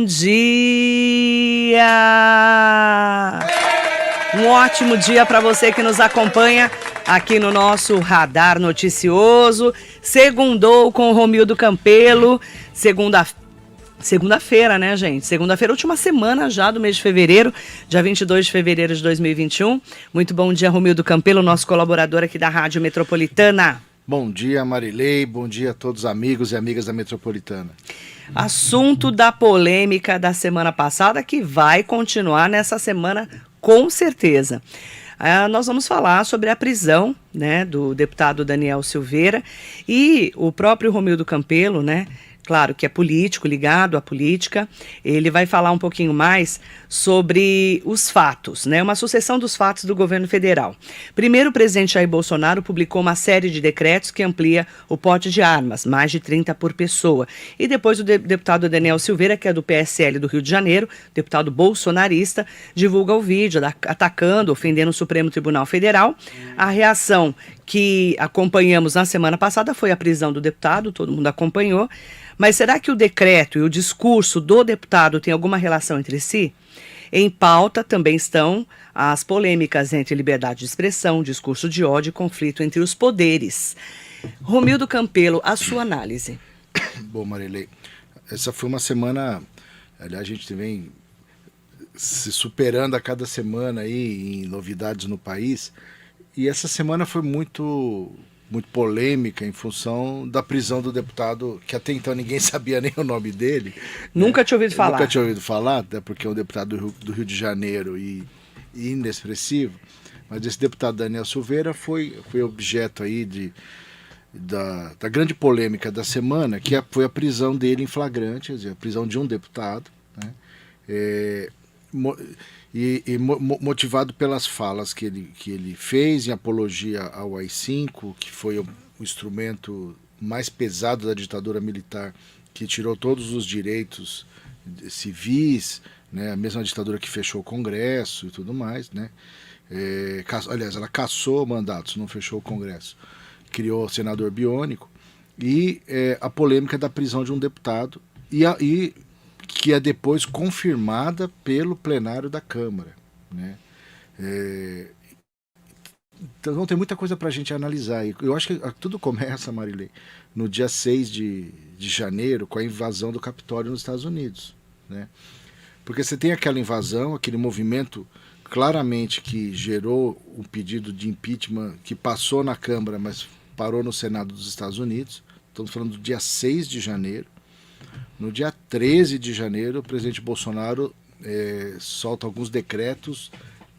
bom dia! Um ótimo dia para você que nos acompanha aqui no nosso Radar Noticioso. Segundou com o Romildo Campelo, segunda-feira, né, gente? Segunda-feira, última semana já do mês de fevereiro, dia 22 de fevereiro de 2021. Muito bom dia, Romildo Campelo, nosso colaborador aqui da Rádio Metropolitana. Bom dia, Marilei. Bom dia a todos os amigos e amigas da Metropolitana. Assunto da polêmica da semana passada que vai continuar nessa semana com certeza. Nós vamos falar sobre a prisão, né, do deputado Daniel Silveira e o próprio Romildo Campelo, né? Claro que é político, ligado à política. Ele vai falar um pouquinho mais sobre os fatos, né? Uma sucessão dos fatos do governo federal. Primeiro, o presidente Jair Bolsonaro publicou uma série de decretos que amplia o porte de armas, mais de 30 por pessoa. E depois o deputado Daniel Silveira, que é do PSL do Rio de Janeiro, deputado bolsonarista, divulga o vídeo atacando, ofendendo o Supremo Tribunal Federal. A reação que acompanhamos na semana passada foi a prisão do deputado, todo mundo acompanhou. Mas será que o decreto e o discurso do deputado têm alguma relação entre si? Em pauta também estão as polêmicas entre liberdade de expressão, discurso de ódio e conflito entre os poderes. Romildo Campelo, a sua análise. Bom, Marilei, essa foi uma semana, aliás, a gente vem se superando a cada semana aí em novidades no país, e essa semana foi muito polêmica em função da prisão do deputado, que até então ninguém sabia nem o nome dele. Nunca tinha ouvido falar. Nunca tinha ouvido falar, até porque é um deputado do Rio de Janeiro e inexpressivo. Mas esse deputado Daniel Silveira foi objeto aí da grande polêmica da semana, que foi a prisão dele em flagrante, quer dizer, a prisão de um deputado, né? Motivado pelas falas que ele fez em apologia ao AI-5, que foi o instrumento mais pesado da ditadura militar, que tirou todos os direitos civis, né, a mesma ditadura que fechou o Congresso e tudo mais, né? Aliás, ela cassou mandatos, não fechou o Congresso, criou o senador biônico, e a polêmica da prisão de um deputado, que é depois confirmada pelo plenário da Câmara, né? Então tem muita coisa para a gente analisar. Eu acho que tudo começa, Marilei, no dia 6 de janeiro, com a invasão do Capitólio nos Estados Unidos, né? Porque você tem aquela invasão, aquele movimento claramente que gerou o pedido de impeachment, que passou na Câmara, mas parou no Senado dos Estados Unidos. Estamos falando do dia 6 de janeiro. No dia 13 de janeiro, o presidente Bolsonaro solta alguns decretos,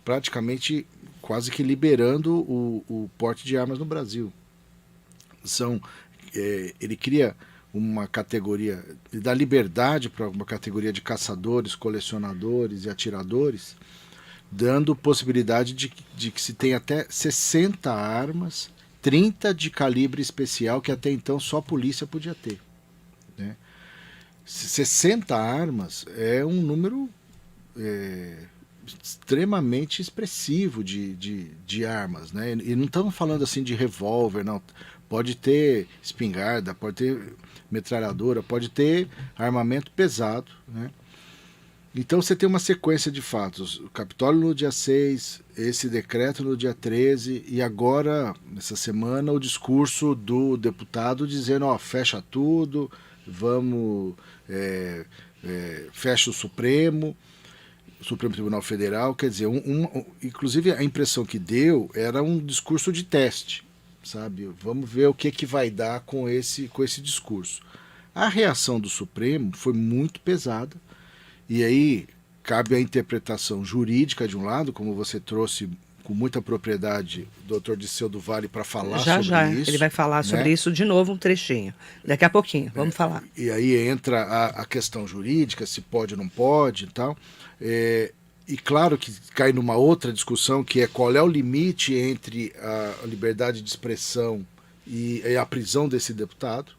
praticamente quase que liberando o porte de armas no Brasil. Ele cria uma categoria, ele dá liberdade para uma categoria de caçadores, colecionadores e atiradores, dando possibilidade de que se tenha até 60 armas, 30 de calibre especial, que até então só a polícia podia ter, né? 60 armas é um número extremamente expressivo de armas, né? E não estamos falando assim de revólver, não. Pode ter espingarda, pode ter metralhadora, pode ter armamento pesado, né? Então você tem uma sequência de fatos. O Capitólio no dia 6, esse decreto no dia 13, e agora, nessa semana, o discurso do deputado dizendo, fecha tudo, vamos, fecha o Supremo Tribunal Federal. Quer dizer, inclusive a impressão que deu era um discurso de teste, sabe? Vamos ver o que vai dar com esse discurso. A reação do Supremo foi muito pesada, e aí cabe a interpretação jurídica de um lado, como você trouxe com muita propriedade o Dr. Disseu do Vale para falar sobre isso. Ele vai falar sobre isso de novo, um trechinho. Daqui a pouquinho, vamos falar. E aí entra a questão jurídica, se pode ou não pode e tal. E claro que cai numa outra discussão, que é qual é o limite entre a liberdade de expressão e a prisão desse deputado.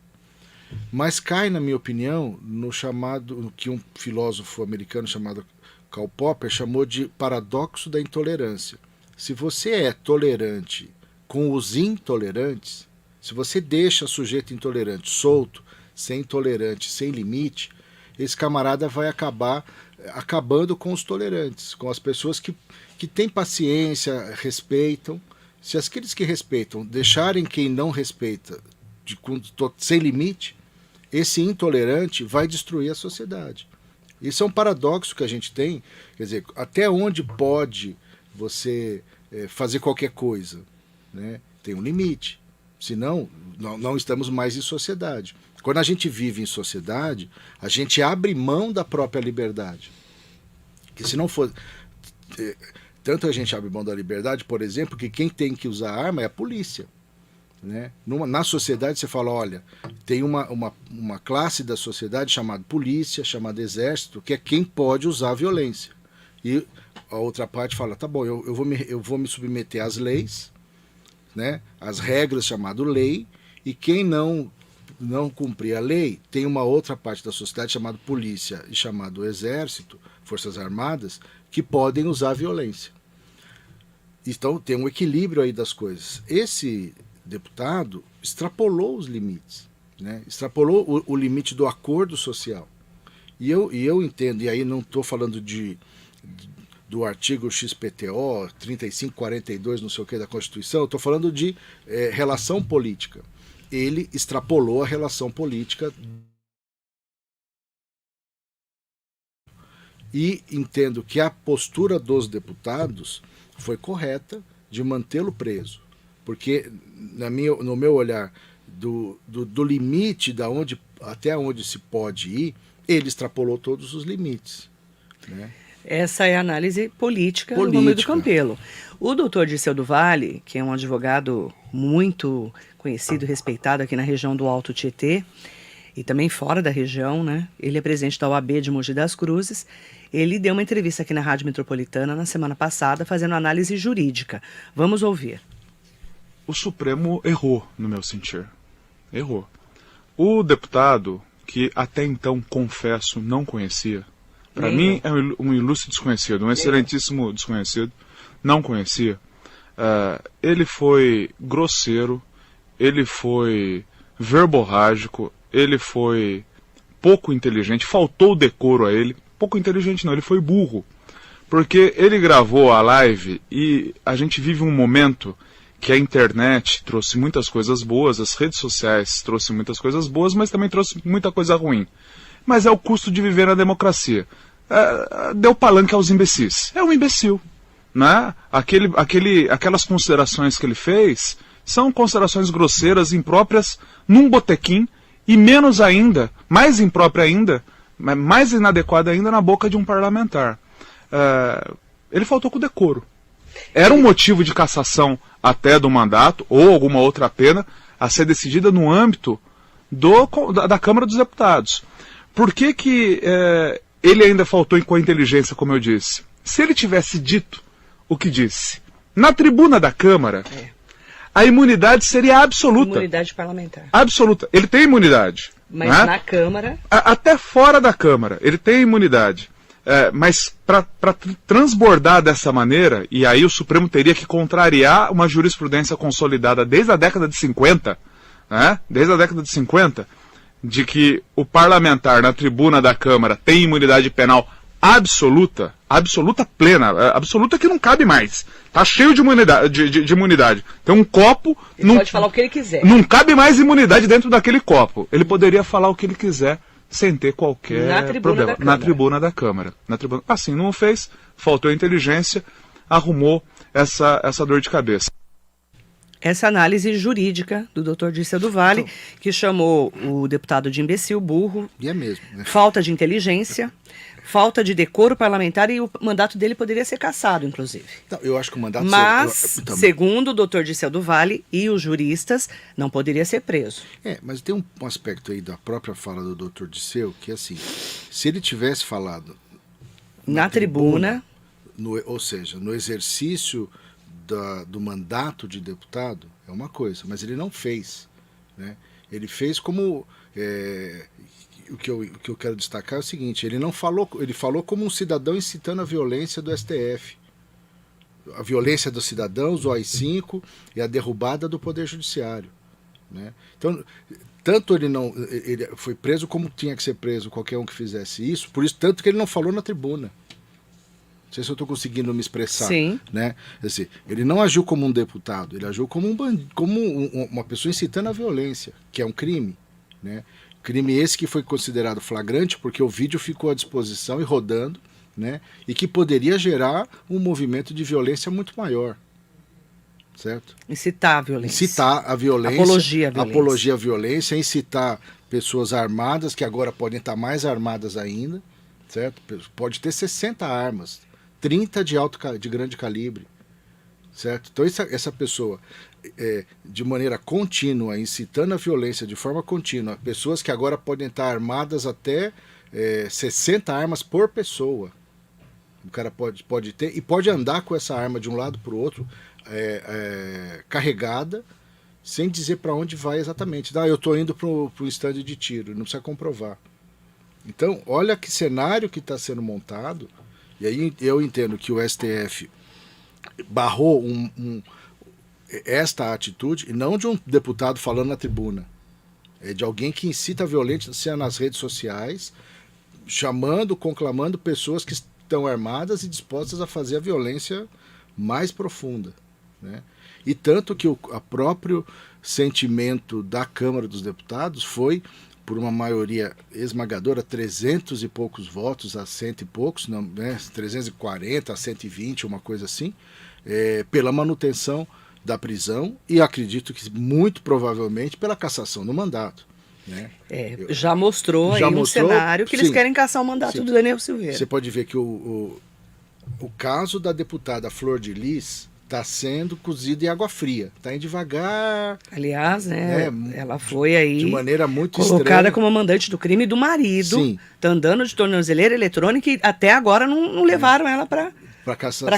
Mas cai, na minha opinião, no chamado, que um filósofo americano chamado Karl Popper chamou de paradoxo da intolerância. Se você é tolerante com os intolerantes, se você deixa sujeito intolerante solto, sem intolerante, sem limite, esse camarada vai acabar acabando com os tolerantes, com as pessoas que têm paciência, respeitam. Se aqueles que respeitam deixarem quem não respeita sem limite, esse intolerante vai destruir a sociedade. Isso é um paradoxo que a gente tem, quer dizer, até onde pode você fazer qualquer coisa, né? Tem um limite, senão não estamos mais em sociedade. Quando a gente vive em sociedade, a gente abre mão da própria liberdade. Que se não for... Tanto a gente abre mão da liberdade, por exemplo, que quem tem que usar arma é a polícia. Né? Na sociedade você fala, olha, tem uma classe da sociedade chamada polícia, chamada exército, que é quem pode usar a violência. E a outra parte fala, tá bom, eu vou me submeter às leis, né? Às regras chamado lei, e quem não cumprir a lei, tem uma outra parte da sociedade chamada polícia e chamado exército, forças armadas, que podem usar a violência. Então tem um equilíbrio aí das coisas. Esse deputado extrapolou os limites, né? Extrapolou o limite do acordo social. E eu entendo, e aí não estou falando do artigo XPTO 3542, não sei o que, da Constituição, eu estou falando de relação política. Ele extrapolou a relação política e entendo que a postura dos deputados foi correta de mantê-lo preso. Porque, no meu olhar, do limite até onde se pode ir, ele extrapolou todos os limites. Né? Essa é a análise política do Romildo Campelo. O doutor Dirceu do Vale, que é um advogado muito conhecido e respeitado aqui na região do Alto Tietê, e também fora da região, né? Ele é presidente da OAB de Mogi das Cruzes. Ele deu uma entrevista aqui na Rádio Metropolitana na semana passada, fazendo análise jurídica. Vamos ouvir. O Supremo errou, no meu sentir. Errou. O deputado, que até então, confesso, não conhecia, para mim é um ilustre desconhecido, um excelentíssimo desconhecido, não conhecia. Ele foi grosseiro, ele foi verborrágico, ele foi pouco inteligente, faltou decoro a ele. Pouco inteligente não, ele foi burro. Porque ele gravou a live e a gente vive um momento que a internet trouxe muitas coisas boas, as redes sociais trouxe muitas coisas boas, mas também trouxe muita coisa ruim. Mas é o custo de viver na democracia. Deu palanque aos imbecis. É um imbecil. Né? Aquelas considerações que ele fez são considerações grosseiras, impróprias, num botequim, e menos ainda, mais imprópria ainda, mais inadequada ainda na boca de um parlamentar. Ele faltou com decoro. Era um motivo de cassação até do mandato, ou alguma outra pena, a ser decidida no âmbito da Câmara dos Deputados. Por que ele ainda faltou com a inteligência, como eu disse? Se ele tivesse dito o que disse na tribuna da Câmara, a imunidade seria absoluta. Imunidade parlamentar. Absoluta. Ele tem imunidade. Mas né? Na Câmara... Até fora da Câmara, ele tem imunidade. Mas para transbordar dessa maneira, e aí o Supremo teria que contrariar uma jurisprudência consolidada desde a década de 50, né? Desde a década de 50, de que o parlamentar na tribuna da Câmara tem imunidade penal absoluta, absoluta plena, absoluta que não cabe mais. Tá cheio de imunidade. Tem um copo... Ele pode falar o que ele quiser. Não cabe mais imunidade dentro daquele copo. Ele poderia falar o que ele quiser sem ter qualquer problema. Na tribuna da Câmara. Assim, não fez, faltou inteligência, arrumou essa dor de cabeça. Essa análise jurídica do Dr. Dirceu do Vale, que chamou o deputado de imbecil, burro, e é mesmo, né? Falta de inteligência, falta de decoro parlamentar, e o mandato dele poderia ser cassado, inclusive. Não, eu acho que o mandato... Segundo o Dr. Dirceu do Vale e os juristas, não poderia ser preso. Mas tem um aspecto aí da própria fala do Dr. Dirceu, que é assim, se ele tivesse falado na tribuna ou seja, no exercício do mandato de deputado, é uma coisa, mas ele não fez. Né? Ele fez como... O que eu quero destacar é o seguinte, ele falou como um cidadão incitando a violência do STF. A violência dos cidadãos, o AI-5 e a derrubada do Poder Judiciário. Né? Então, tanto ele foi preso como tinha que ser preso qualquer um que fizesse isso, por isso tanto que ele não falou na tribuna. Não sei se eu estou conseguindo me expressar. Sim. Né? Assim, ele não agiu como um deputado, ele agiu como uma pessoa incitando a violência, que é um crime. Né? Crime esse que foi considerado flagrante porque o vídeo ficou à disposição e rodando, né? E que poderia gerar um movimento de violência muito maior. Certo? Incitar a violência. Incitar a violência. Apologia à violência. Apologia à violência, incitar pessoas armadas, que agora podem estar mais armadas ainda. Certo? Pode ter 60 armas. 30 de grande calibre, certo? Então essa pessoa, de maneira contínua, incitando a violência de forma contínua, pessoas que agora podem estar armadas até 60 armas por pessoa. O cara pode ter, e pode andar com essa arma de um lado para o outro, carregada, sem dizer para onde vai exatamente. Eu estou indo para o stand de tiro, não precisa comprovar. Então, olha que cenário que está sendo montado. E aí eu entendo que o STF barrou esta atitude, e não de um deputado falando na tribuna. É de alguém que incita a violência nas redes sociais, conclamando pessoas que estão armadas e dispostas a fazer a violência mais profunda. Né? E tanto que o próprio sentimento da Câmara dos Deputados foi, por uma maioria esmagadora, 300 e poucos votos a 100 e poucos, não, né, 340 a 120, uma coisa assim, pela manutenção da prisão e acredito que muito provavelmente pela cassação do mandato. Né? Já mostrou aí um cenário que eles querem caçar o mandato do Daniel Silveira. Você pode ver que o caso da deputada Flor de Lis está sendo cozido em água fria, está indo devagar. Aliás, ela foi aí de maneira muito colocada estranha como mandante do crime do marido, está andando de tornozeleira eletrônica e até agora não levaram ela para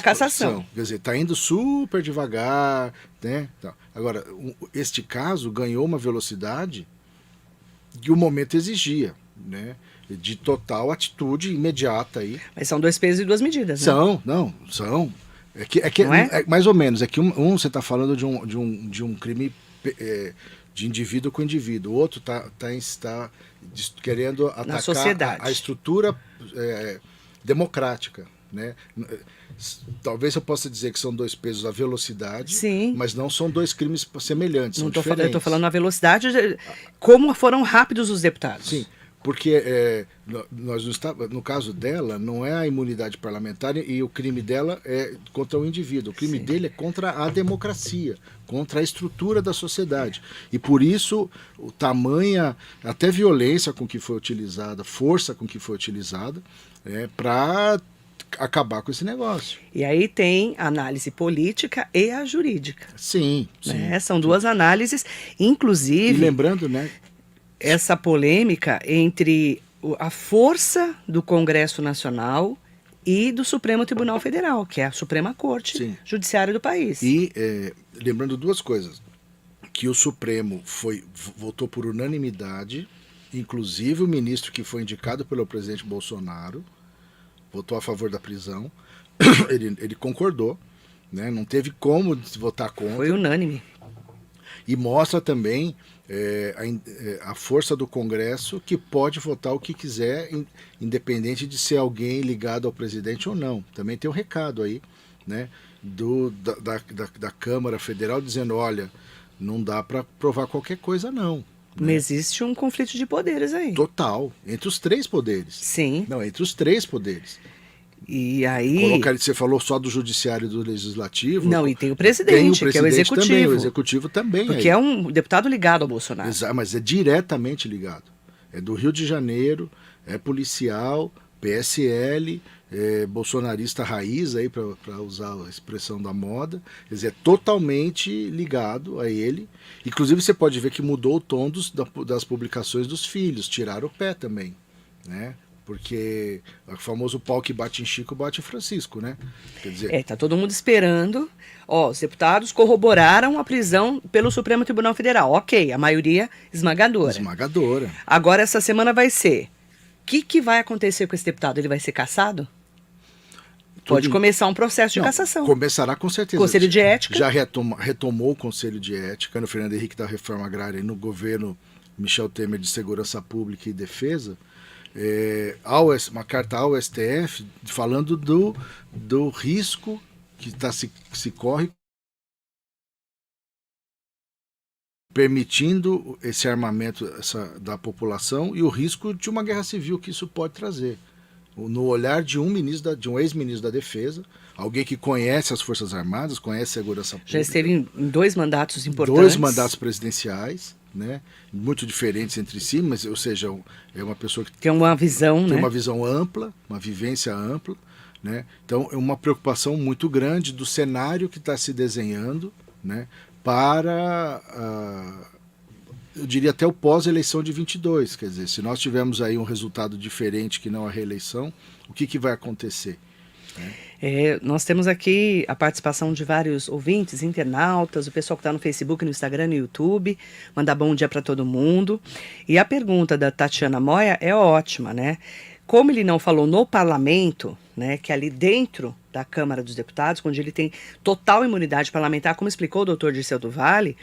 cassação. Quer dizer, está indo super devagar. Né? Agora, este caso ganhou uma velocidade que o momento exigia, né? De total atitude imediata aí. Mas são 2 pesos e 2 medidas, né? São. É mais ou menos. É que você está falando de um crime de indivíduo com indivíduo. O outro está querendo atacar a estrutura democrática. Né? Talvez eu possa dizer que são 2 pesos a velocidade, sim, mas não são 2 crimes semelhantes. Eu estou falando a velocidade, como foram rápidos os deputados. Sim. Porque no caso dela, não é a imunidade parlamentar e o crime dela é contra o indivíduo. O crime dele é contra a democracia, contra a estrutura da sociedade. E por isso, o tamanha, até violência com que foi utilizada, força com que foi utilizada, para acabar com esse negócio. E aí tem a análise política e a jurídica. Sim. Né? São 2 análises, inclusive... E lembrando, né? Essa polêmica entre a força do Congresso Nacional e do Supremo Tribunal Federal, que é a Suprema Corte Judiciária do país. E lembrando 2 coisas, que o Supremo votou por unanimidade, inclusive o ministro que foi indicado pelo presidente Bolsonaro, votou a favor da prisão, ele concordou, né? Não teve como votar contra. Foi unânime. E mostra também a força do Congresso, que pode votar o que quiser, independente de ser alguém ligado ao presidente ou não. Também tem um recado aí, né, da Câmara Federal dizendo, olha, não dá para provar qualquer coisa não. Né? Mas existe um conflito de poderes aí. Total, entre os 3 poderes. Sim. Não, entre os 3 poderes. E aí... Você falou só do judiciário e do legislativo. Não, e tem o presidente, que é o executivo. Também, o executivo também. Porque é um deputado ligado ao Bolsonaro. Exato, mas é diretamente ligado. É do Rio de Janeiro, é policial, PSL, bolsonarista raiz, aí para usar a expressão da moda. Quer dizer, é totalmente ligado a ele. Inclusive você pode ver que mudou o tom das publicações dos filhos, tiraram o pé também, né? Porque o famoso pau que bate em Chico bate em Francisco, né? Quer dizer... tá todo mundo esperando. Os deputados corroboraram a prisão pelo Supremo Tribunal Federal. Ok, a maioria esmagadora. Esmagadora. Agora essa semana vai ser... O que vai acontecer com esse deputado? Ele vai ser cassado? Pode começar um processo de cassação. Começará com certeza. Conselho de Ética. Já retomou o Conselho de Ética no Fernando Henrique da Reforma Agrária e no governo Michel Temer de Segurança Pública e Defesa, uma carta ao STF falando do risco que se corre permitindo esse armamento da população e o risco de uma guerra civil que isso pode trazer. No olhar de um ex-ministro da Defesa, alguém que conhece as Forças Armadas, conhece a segurança pública. Já esteve em 2 mandatos importantes. 2 mandatos presidenciais, né? Muito diferentes entre si, mas, ou seja, é uma pessoa que tem uma visão, tem né? uma visão ampla, uma vivência ampla, né? Então é uma preocupação muito grande do cenário que está se desenhando, né? Para, eu diria até o pós-eleição de 22, quer dizer, se nós tivermos aí um resultado diferente que não a reeleição, o que vai acontecer? Nós temos aqui a participação de vários ouvintes, internautas, o pessoal que está no Facebook, no Instagram, no YouTube, mandar bom dia para todo mundo. E a pergunta da Tatiana Moya é ótima, né? Como ele não falou no parlamento, né, que ali dentro da Câmara dos Deputados, onde ele tem total imunidade parlamentar, como explicou o doutor Dirceu do Vale,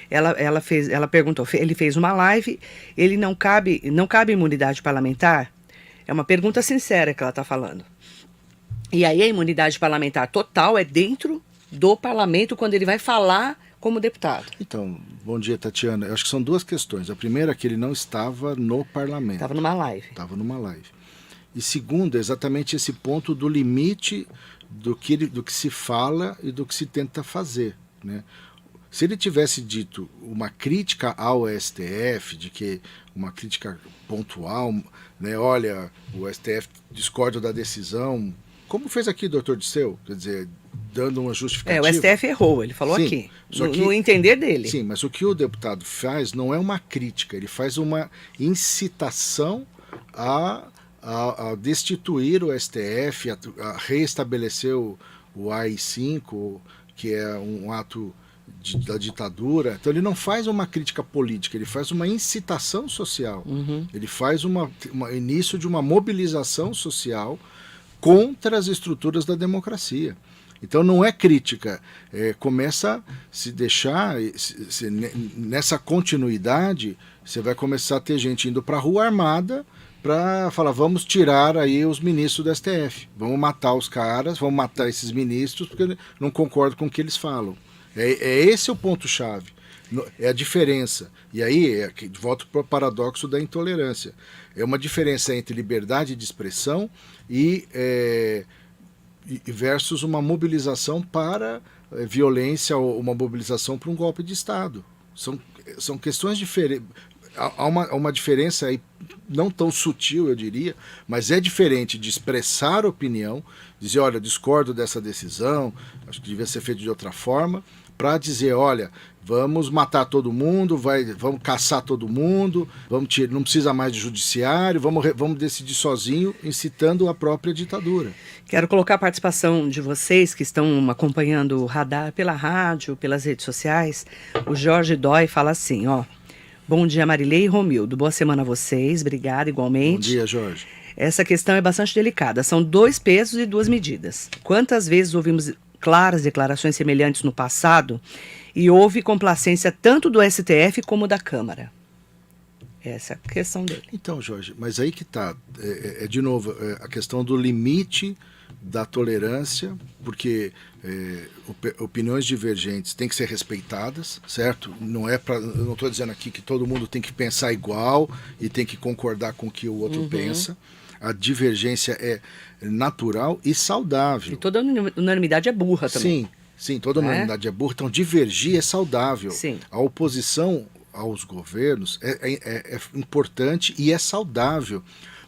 ela perguntou, ele fez uma live, ele não cabe imunidade parlamentar? É uma pergunta sincera que ela está falando. E aí a imunidade parlamentar total é dentro do parlamento, quando ele vai falar como deputado. Então, bom dia, Tatiana. Eu acho que são 2 questões. A primeira é que ele não estava no parlamento. Estava numa live. Estava numa live. E segundo, exatamente esse ponto do limite do que se fala e do que se tenta fazer, né? Se ele tivesse dito uma crítica ao STF, de que uma crítica pontual, né? Olha, o STF discorda da decisão, como fez aqui o doutor Dirceu, quer dizer, dando uma justificativa. O STF errou, ele falou. Sim, aqui, no entender dele. Sim, mas o que o deputado faz não é uma crítica, ele faz uma incitação a destituir o STF, a reestabelecer o AI-5, que é um ato da ditadura. Então ele não faz uma crítica política, ele faz uma incitação social. Ele faz início de uma mobilização social contra as estruturas da democracia. Então não é crítica, começa a se deixar, nessa continuidade, você vai começar a ter gente indo para a rua armada para falar, vamos tirar aí os ministros do STF, vamos matar os caras, vamos matar esses ministros porque não concordo com o que eles falam. Esse o ponto-chave, é a diferença. E aí, volto para o paradoxo da intolerância. É uma diferença entre liberdade de expressão e versus uma mobilização para violência ou uma mobilização para um golpe de Estado. São questões diferentes. Há uma diferença aí, não tão sutil, eu diria, mas é diferente de expressar opinião, dizer, olha, discordo dessa decisão, acho que devia ser feito de outra forma, para dizer, olha, vamos matar todo mundo, vamos caçar todo mundo, não precisa mais de judiciário, vamos decidir sozinho, incitando a própria ditadura. Quero colocar a participação de vocês que estão acompanhando o Radar pela rádio, pelas redes sociais. O Jorge Dói fala assim, ó: bom dia, Marilei e Romildo. Boa semana a vocês. Obrigada, igualmente. Bom dia, Jorge. Essa questão é bastante delicada. São 2 pesos e 2 medidas. Quantas vezes ouvimos claras declarações semelhantes no passado e houve complacência tanto do STF como da Câmara? Essa é a questão dele. Então, Jorge, mas aí que está, de novo, a questão do limite da tolerância, porque opiniões divergentes têm que ser respeitadas, certo? Eu não estou dizendo aqui que todo mundo tem que pensar igual e tem que concordar com o que o outro pensa. A divergência é natural e saudável. E toda unanimidade é burra também. Sim, toda unanimidade é burra. Então, divergir é saudável. Sim. A oposição aos governos é importante e é saudável,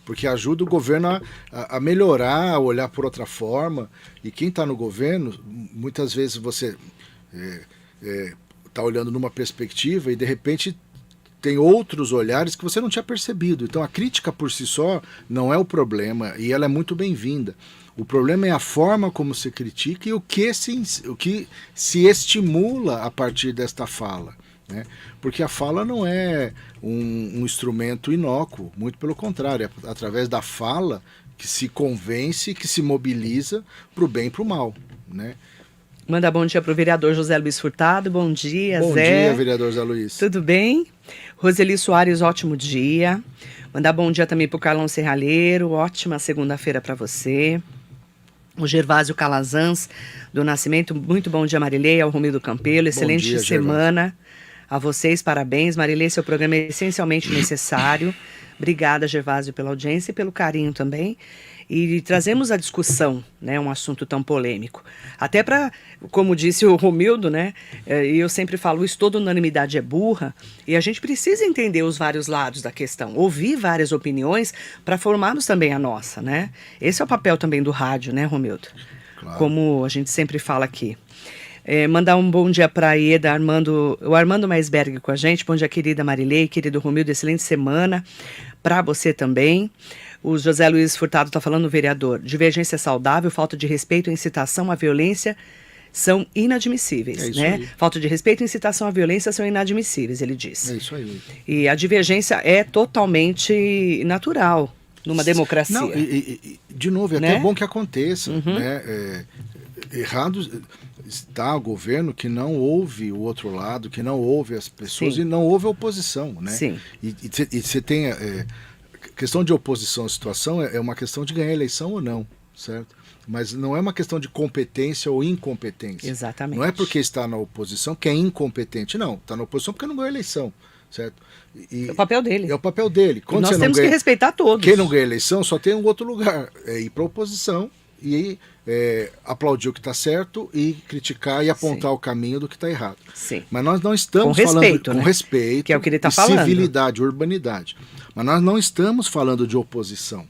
porque ajuda o governo a melhorar, a olhar por outra forma. E quem está no governo, muitas vezes você está olhando numa perspectiva e, de repente, tem outros olhares que você não tinha percebido. Então, a crítica por si só não é o problema e ela é muito bem-vinda. O problema é a forma como se critica e o que se estimula a partir desta fala, né? Porque a fala não é um instrumento inócuo, muito pelo contrário, é através da fala que se convence, que se mobiliza para o bem e para o mal, né? Manda bom dia para o vereador José Luiz Furtado. Bom dia, Bom Zé. dia, vereador Zé Luiz. Tudo bem? Roseli Soares, ótimo dia. Mandar bom dia também para o Carlão Serralheiro. Ótima segunda-feira para você. O Gervásio Calazans, do Nascimento. Muito bom dia, Marilei. Ao Romildo Campelo. Excelente dia, semana a vocês. Parabéns, Marilei. Seu programa é essencialmente necessário. Obrigada, Gervásio, pela audiência e pelo carinho também. E trazemos a discussão, né, um assunto tão polêmico. Até para, como disse o Romildo, né, e eu sempre falo isso, toda unanimidade é burra, e a gente precisa entender os vários lados da questão, ouvir várias opiniões para formarmos também a nossa, né? Esse é o papel também do rádio, né, Romildo? Claro. Como a gente sempre fala aqui. Mandar um bom dia para o Armando Maisberg com a gente. Bom dia, querida Marilei, querido Romildo, excelente semana para você também. O José Luiz Furtado está falando, vereador, divergência saudável, falta de respeito e incitação à violência são inadmissíveis, né? Aí. Falta de respeito e incitação à violência são inadmissíveis, ele disse. É isso aí. E a divergência é totalmente natural numa democracia. Não, de novo, é até bom que aconteça, né? Errado está o governo que não ouve o outro lado, que não ouve as pessoas. Sim. E não ouve a oposição, né? Sim. E você tem... questão de oposição à situação é uma questão de ganhar eleição ou não, certo? Mas não é uma questão de competência ou incompetência. Exatamente. Não é porque está na oposição que é incompetente, não. Está na oposição porque não ganhou eleição, certo? É o papel dele. É o papel dele. Quando nós temos que respeitar todos. Quem não ganha eleição só tem um outro lugar, é ir para a oposição e aplaudir o que está certo e criticar e apontar o caminho do que está errado. Sim. Mas nós não estamos com respeito, falando né? Com respeito, que é o que ele está falando. Civilidade, urbanidade. Mas nós não estamos falando de oposição.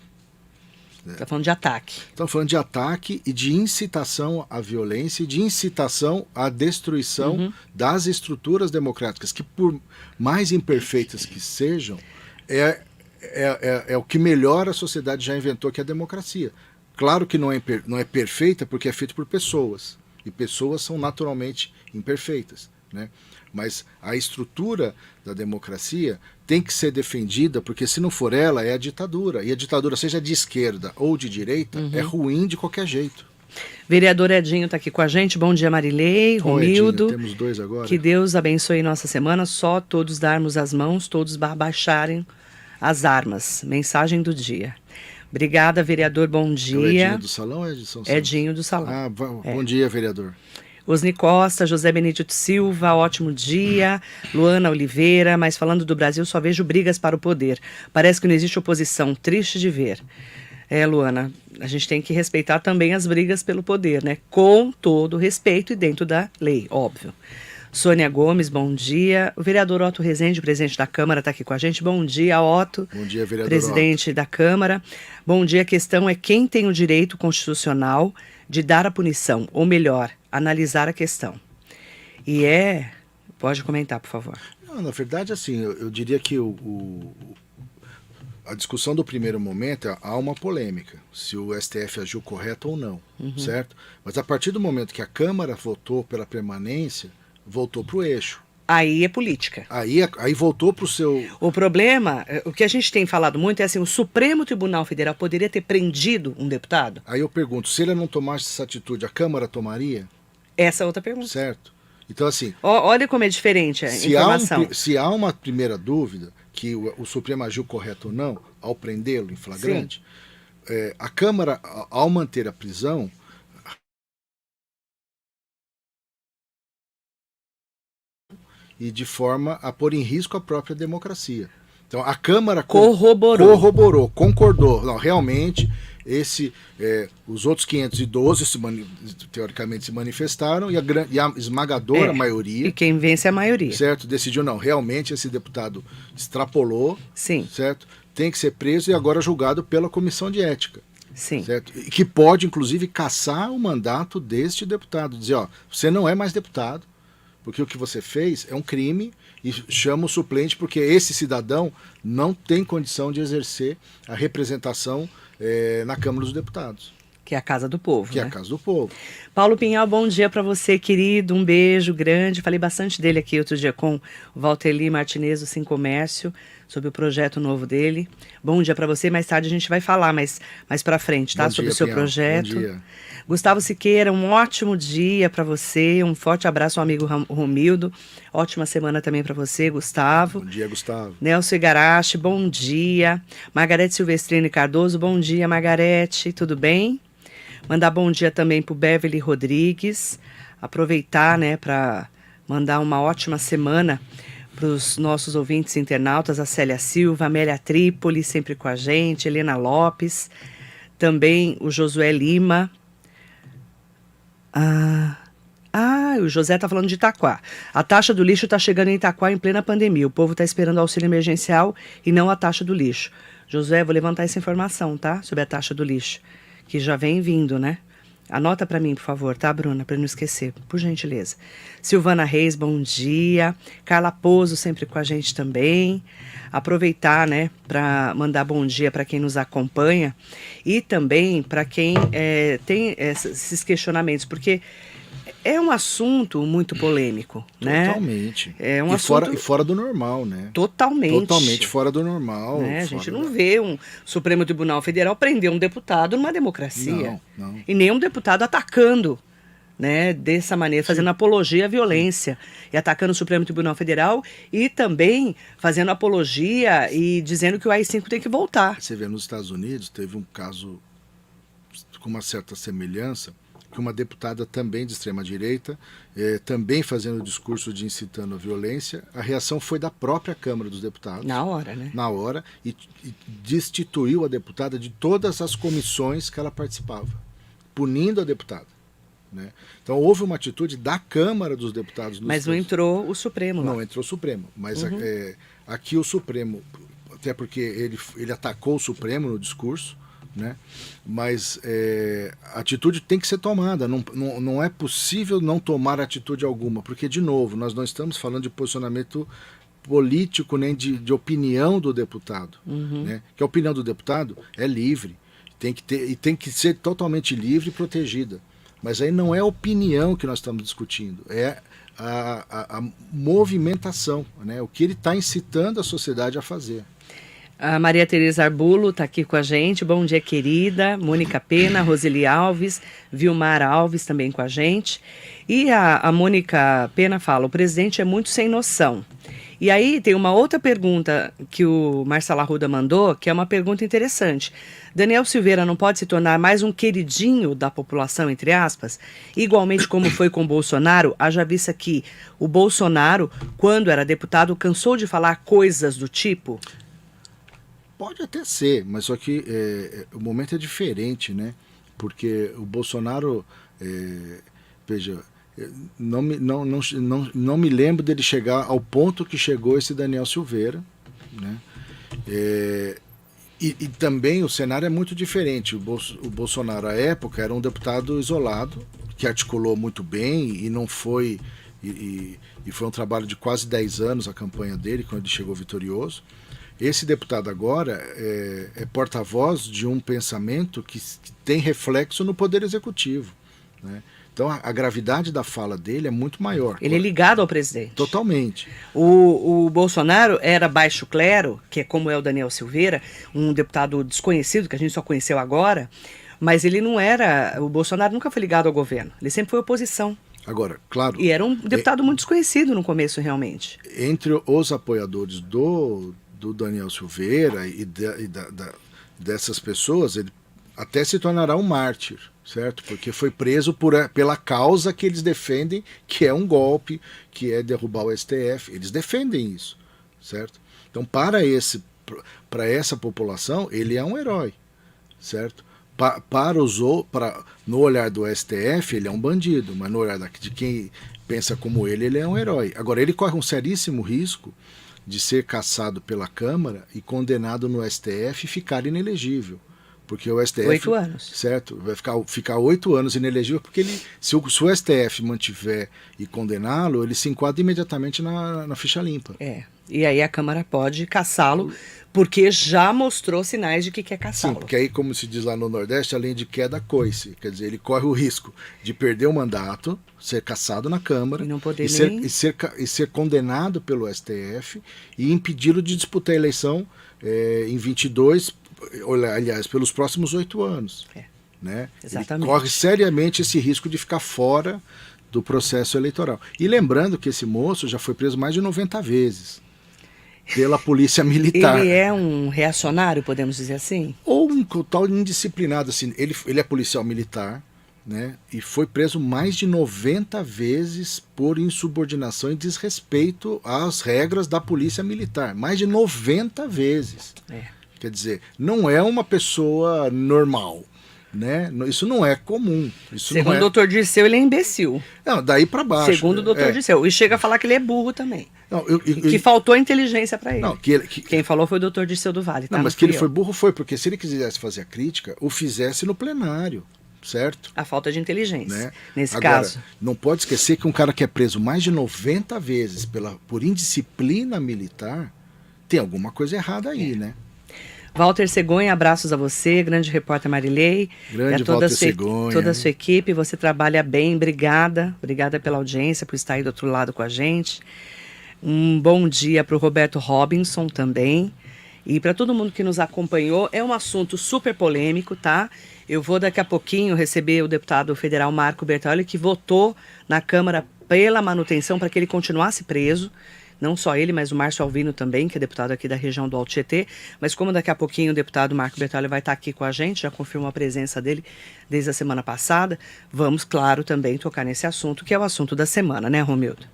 Está falando de ataque. Estamos falando de ataque e de incitação à violência e de incitação à destruição das estruturas democráticas, que por mais imperfeitas que sejam, é o que melhor a sociedade já inventou, que é a democracia. Claro que não é perfeita porque é feita por pessoas, e pessoas são naturalmente imperfeitas, né? Mas a estrutura da democracia tem que ser defendida, porque se não for ela, é a ditadura. E a ditadura, seja de esquerda ou de direita, é ruim de qualquer jeito. Vereador Edinho está aqui com a gente. Bom dia, Marilei, Romildo. Edinho, temos dois agora. Que Deus abençoe nossa semana. Só todos darmos as mãos, todos baixarem as armas. Mensagem do dia. Obrigada, vereador, bom dia. É o Edinho do Salão ou é de São Santos? Edinho do Salão. Bom dia, vereador. Osni Costa, José Benedito Silva, ótimo dia. Luana Oliveira, mas falando do Brasil só vejo brigas para o poder. Parece que não existe oposição, triste de ver. Luana, a gente tem que respeitar também as brigas pelo poder, né? Com todo respeito e dentro da lei, óbvio. Sônia Gomes, bom dia. O vereador Otto Rezende, presidente da Câmara, está aqui com a gente. Bom dia, Otto. Bom dia, vereador presidente Otto. da Câmara. Bom dia, a questão é quem tem o direito constitucional de dar a punição, ou melhor, analisar a questão. Pode comentar, por favor. Não, na verdade, assim, eu diria que a discussão do primeiro momento, há uma polêmica, se o STF agiu correto ou não, certo? Mas a partir do momento que a Câmara votou pela permanência, voltou para o eixo. Aí é política. Aí voltou para o seu... O problema, o que a gente tem falado muito é assim, o Supremo Tribunal Federal poderia ter prendido um deputado? Aí eu pergunto, se ele não tomasse essa atitude, a Câmara tomaria? Essa é outra pergunta. Certo. Então, assim... Olha como é diferente a informação. Se há uma primeira dúvida, que o Supremo agiu correto ou não, ao prendê-lo em flagrante, a Câmara, ao manter a prisão... e de forma a pôr em risco a própria democracia. Então a Câmara corroborou, concordou. Não, realmente, os outros 512 teoricamente se manifestaram e a esmagadora maioria... E quem vence é a maioria. Certo? Decidiu, não, realmente esse deputado extrapolou, sim, certo? Tem que ser preso e agora julgado pela Comissão de Ética. Sim. Certo? E que pode, inclusive, cassar o mandato deste deputado. Dizer, você não é mais deputado, porque o que você fez é um crime e chama o suplente porque esse cidadão não tem condição de exercer a representação na Câmara dos Deputados. Que é a Casa do Povo. Que é a Casa do Povo. Paulo Pinhal, bom dia para você, querido. Um beijo grande. Falei bastante dele aqui outro dia com o Valteli Martinez, do Sim Comércio. sobre o projeto novo dele. Bom dia para você. Mais tarde a gente vai falar mais para frente, tá? Bom Sobre dia, o seu Pinhal. projeto. Bom dia. Gustavo Siqueira, um ótimo dia para você. Um forte abraço ao amigo Romildo. Ótima semana também para você, Gustavo. Bom dia, Gustavo. Nelson Igarashi, bom dia. Margarete Silvestrini Cardoso, bom dia, Margarete. Tudo bem? Mandar bom dia também para o Beverly Rodrigues. Aproveitar, né, para mandar uma ótima semana para os nossos ouvintes internautas, a Célia Silva, a Amélia Trípoli, sempre com a gente, Helena Lopes, também o Josué Lima. O José está falando de Itaquá. A taxa do lixo está chegando em Itaquá em plena pandemia. O povo está esperando o auxílio emergencial e não a taxa do lixo. Josué, vou levantar essa informação, tá? Sobre a taxa do lixo, que já vem vindo, né? Anota para mim, por favor, tá, Bruna? Para não esquecer, por gentileza. Silvana Reis, bom dia. Carla Pozo, sempre com a gente também. Aproveitar, né, para mandar bom dia para quem nos acompanha e também para quem tem esses questionamentos, porque é um assunto muito polêmico, né? Totalmente. É um assunto... fora do normal, né? Totalmente fora do normal. Né? A gente não vê um Supremo Tribunal Federal prender um deputado numa democracia. Não. E nem um deputado atacando, né, dessa maneira, fazendo apologia à violência. E atacando o Supremo Tribunal Federal e também fazendo apologia e dizendo que o AI-5 tem que voltar. Você vê, nos Estados Unidos, teve um caso com uma certa semelhança, que uma deputada também de extrema-direita, também fazendo discurso de incitando a violência, a reação foi da própria Câmara dos Deputados. Na hora, né? Na hora, e destituiu a deputada de todas as comissões que ela participava, punindo a deputada. Né? Então houve uma atitude da Câmara dos Deputados. Mas não entrou o Supremo lá. Não entrou o Supremo, mas aqui o Supremo, até porque ele atacou o Supremo no discurso, né? Mas a atitude tem que ser tomada, não é possível não tomar atitude alguma, porque, de novo, nós não estamos falando de posicionamento político nem de opinião do deputado, né? Que a opinião do deputado é livre, tem que ser totalmente livre e protegida, mas aí não é a opinião que nós estamos discutindo, é a movimentação, né? O que ele está incitando a sociedade a fazer. A Maria Tereza Arbulo está aqui com a gente. Bom dia, querida. Mônica Pena, Roseli Alves, Vilmar Alves também com a gente. E a Mônica Pena fala, o presidente é muito sem noção. E aí tem uma outra pergunta que o Marcelo Arruda mandou, que é uma pergunta interessante. Daniel Silveira não pode se tornar mais um queridinho da população, entre aspas? Igualmente como foi com o Bolsonaro, haja vista que o Bolsonaro, quando era deputado, cansou de falar coisas do tipo... Pode até ser, mas só que o momento é diferente, né? Porque o Bolsonaro, veja, não me lembro dele chegar ao ponto que chegou esse Daniel Silveira, né? E também o cenário é muito diferente. O Bolsonaro, à época, era um deputado isolado, que articulou muito bem e não foi... E foi um trabalho de quase 10 anos a campanha dele, quando ele chegou vitorioso. Esse deputado agora é porta-voz de um pensamento que tem reflexo no Poder Executivo, né? Então a gravidade da fala dele é muito maior. Ele é ligado ao presidente. Totalmente. O Bolsonaro era baixo clero, que é como é o Daniel Silveira, um deputado desconhecido, que a gente só conheceu agora, mas ele não era... O Bolsonaro nunca foi ligado ao governo, ele sempre foi oposição. Agora, claro... E era um deputado muito desconhecido no começo, realmente. Entre os apoiadores do Daniel Silveira e dessas pessoas, ele até se tornará um mártir, certo? Porque foi preso pela causa que eles defendem, que é um golpe, que é derrubar o STF. Eles defendem isso, certo? Então, para essa população, ele é um herói, certo? No olhar do STF, ele é um bandido, mas no olhar de quem pensa como ele é um herói. Agora, ele corre um seríssimo risco de ser cassado pela Câmara e condenado no STF e ficar inelegível. Porque o STF... 8 anos. Certo, vai ficar 8 anos inelegível, porque se o STF mantiver e condená-lo, ele se enquadra imediatamente na ficha limpa. E aí a Câmara pode caçá-lo, porque já mostrou sinais de que quer Sim, caçá-lo. porque aí, como se diz lá no Nordeste, além de queda, coice. Quer dizer, ele corre o risco de perder o mandato, ser cassado na Câmara E não poder e ser condenado pelo STF e impedi-lo de disputar a eleição em 22, aliás, pelos próximos 8 anos. Né? Exatamente. Ele corre seriamente esse risco de ficar fora do processo eleitoral. E lembrando que esse moço já foi preso mais de 90 vezes pela polícia militar. Ele é um reacionário, podemos dizer assim? Ou um total indisciplinado. Assim, ele é policial militar, né? E foi preso mais de 90 vezes por insubordinação e desrespeito às regras da polícia militar. Mais de 90 vezes. Quer dizer, não é uma pessoa normal. Né? Isso não é comum. Isso Segundo não o doutor Dirceu, ele é imbecil. Não, daí para baixo. Segundo o doutor Dirceu. E chega a falar que ele é burro também. Não, que faltou inteligência para ele. Não, Quem falou foi o doutor Dirceu do Vale. Tá? Não, mas que ele foi burro foi, porque se ele quisesse fazer a crítica, o fizesse no plenário, certo? A falta de inteligência, né? nesse Agora, caso. Não pode esquecer que um cara que é preso mais de 90 vezes por indisciplina militar, tem alguma coisa errada aí, né? Walter Cegonha, abraços a você, grande repórter Marilei. Grande e a toda Walter Cegonha. toda a sua equipe, você trabalha bem, obrigada. Obrigada pela audiência, por estar aí do outro lado com a gente. Um bom dia para o Roberto Robinson também. E para todo mundo que nos acompanhou, é um assunto super polêmico, tá? Eu vou daqui a pouquinho receber o deputado federal Marco Bertolli, que votou na Câmara pela manutenção para que ele continuasse preso. Não só ele, mas o Márcio Alvino também, que é deputado aqui da região do Alto Tietê. Mas como daqui a pouquinho o deputado Marco Bertolli vai estar aqui com a gente, já confirmou a presença dele desde a semana passada, vamos, claro, também tocar nesse assunto, que é o assunto da semana, né, Romildo?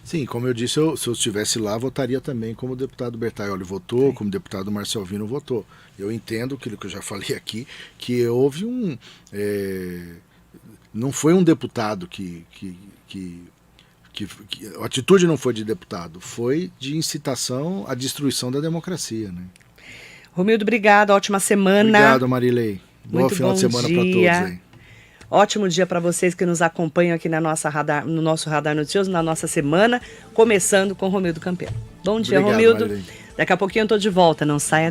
Sim, como eu disse, se eu estivesse lá, votaria também como o deputado Bertaioli votou, como o deputado Márcio Alvino votou. Eu entendo aquilo que eu já falei aqui, que houve não foi um deputado a atitude não foi de deputado, foi de incitação à destruição da democracia. Né? Romildo, obrigado, ótima semana. Obrigado, Marilei. Bom final de semana para todos aí. Ótimo dia para vocês que nos acompanham aqui no nosso Radar Noticioso, na nossa semana, começando com Romildo Campeão. Bom dia, Obrigado, Romildo. Marilei. Daqui a pouquinho eu estou de volta, não saia